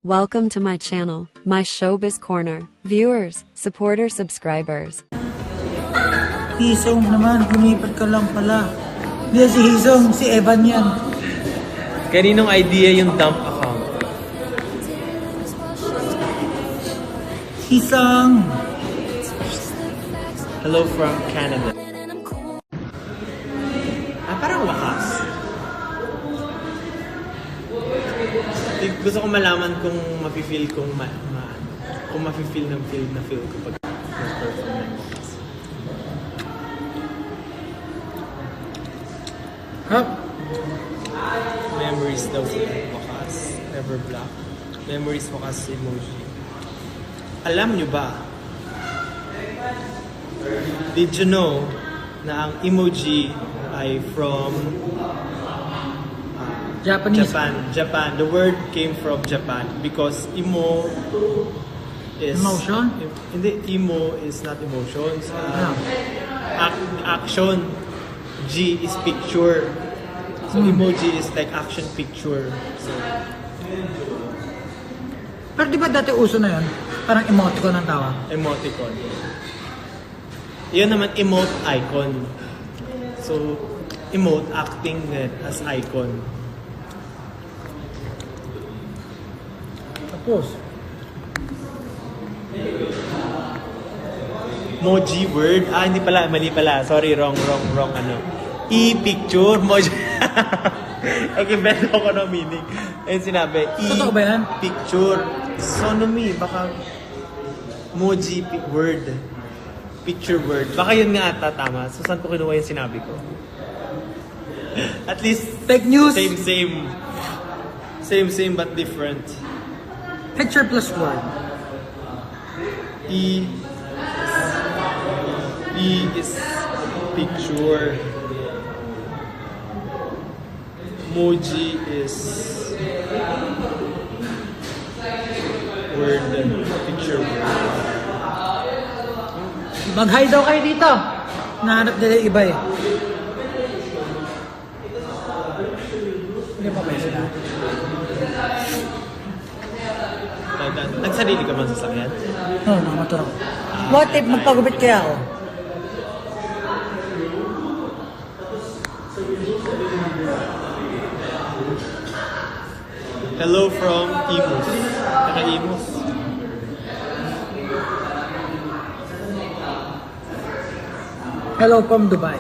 Welcome to my channel, my Showbiz Corner. Viewers, supporters, subscribers. Hisong naman, lumipat ka lang pala. Hindi si Hisong, si Evan yan. Kaninong idea yung dump account? Hisong! Hello from Canada. Parang wakas. Gusto ko malaman kung mafe-feel kung kung mafe-feel ng feel na feel ko pag nag-perform ng wakas. Huh? Memories daw wakas. Never black. Memories wakas emoji. Alam nyo ba? Did you know na ang emoji ay from Japanese. Japan. The word came from Japan because emo is Emotion? Hindi, emo is not emotions. Action. G is picture. So emoji is like action picture. So, Pero di ba dati uso na yun? Parang emoticon ang tawag. emoticon. Yun naman emote icon. So emote acting as icon. Tapos, Moji word. Hindi pala. Mali pala. Sorry, wrong ano. E-picture. Moji. Nag-invent ako ng meaning. Ayun sinabi. Totoo ba yan? Picture. Sonomy. Baka Moji word. Picture word. Baka yun nga ata tama. So saan ko kinuha yung sinabi ko? At least fake news! Same but different. Picture plus word. E is picture. Moji is word. Picture word. Mag-hi daw kayo dito. Nahanap nila yung iba eh. Hindi pa ba yun sila? Nagsarili ka man sa sakyan? Oo, nakamotor ako. What if magpagupit kaya ako? Hello from Imus. Naka-Imus. Hello from Dubai.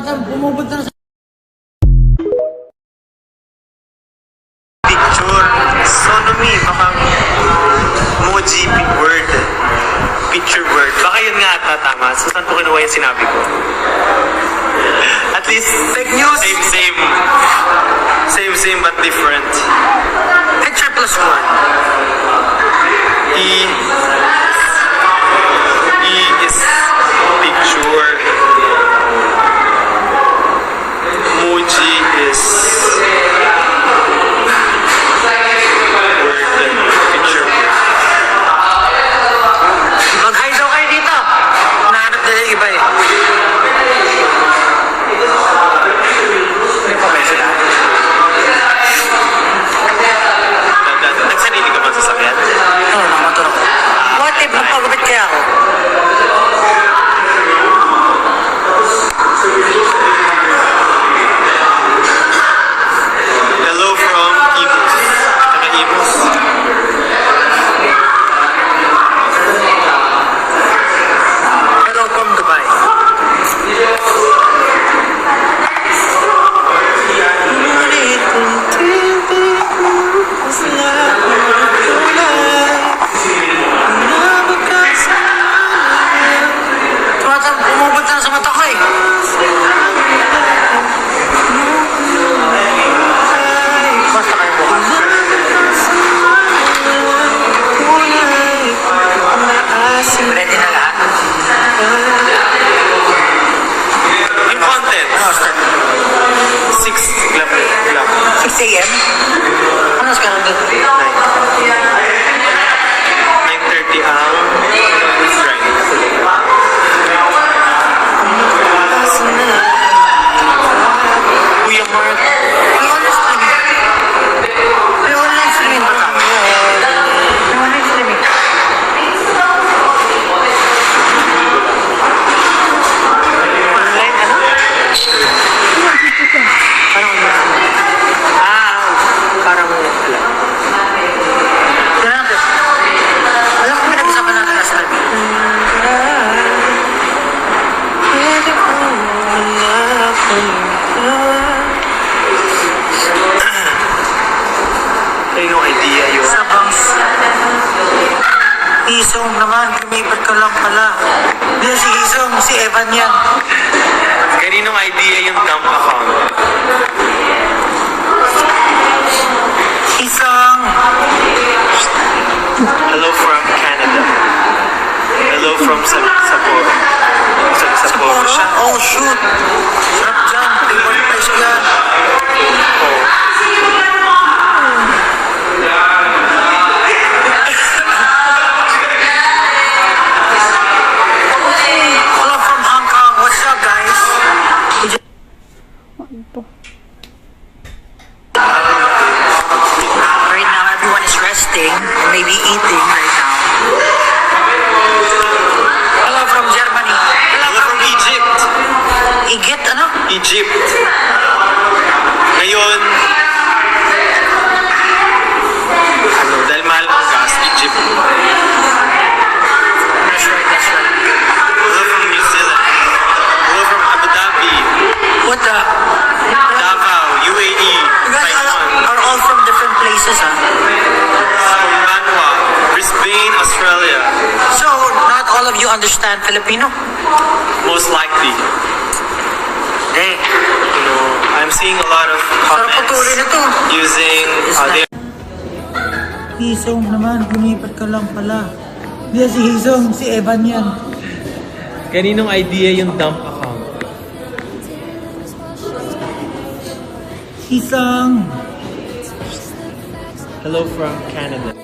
Pumupunta na sa Picture. Sonomy. Baka Moji word. Picture word. Baka yun nga ata tama. So saan ko kinuha yung sinabi ko? At least fake news. Same but different. picture plus word. E is picture. Moji is word. Picture word. Mag-hi daw kayo dito. Nahanap nila yung iba eh. Hindi pa ba yun sila? Nagsarili ka man sa sakyan? Oo, nakamotor ako. What if magpagupit kaya ako? Hello from Imus. Naka-Imus. Hello from Dubai. Pumupunta na sa mata ko eh. Basta kayo bukas. Ready na lahat? Yung content. Ano, start? 6 club. 6 a.m.? Ano, ka nandun? 9. Hisong naman, lumipat ka lang pala. Hindi si Hisong, si Evan yan. Kaninong idea yung dump account? Hisong! Hello from Canada. Hello from Sapporo. Sapporo siya. Oh shoot! Sarap dyan, favorite place ko yan. Hello from Hong Kong, what's up guys? Right now everyone is resting, maybe eating right now. Hello from Germany. Hello from Egypt. Egypt, ano? Egypt. Ngayon, dahil mahal ang gas, Egypt. That's right, that's right. Hello from New Zealand. Hello from Abu Dhabi, What the? Davao, UAE, You guys Taiwan, are all from different places, huh? from Manua, Brisbane, Australia. So, not all of you understand Filipino? Most likely. Hey, You know, I'm seeing a lot of sarap patuloy na to. using their Hisong naman, lumipat ka lang pala. Hindi si Hisong, si Evan yan. Kaninong idea yung dump account? Hisong! Hello from Canada.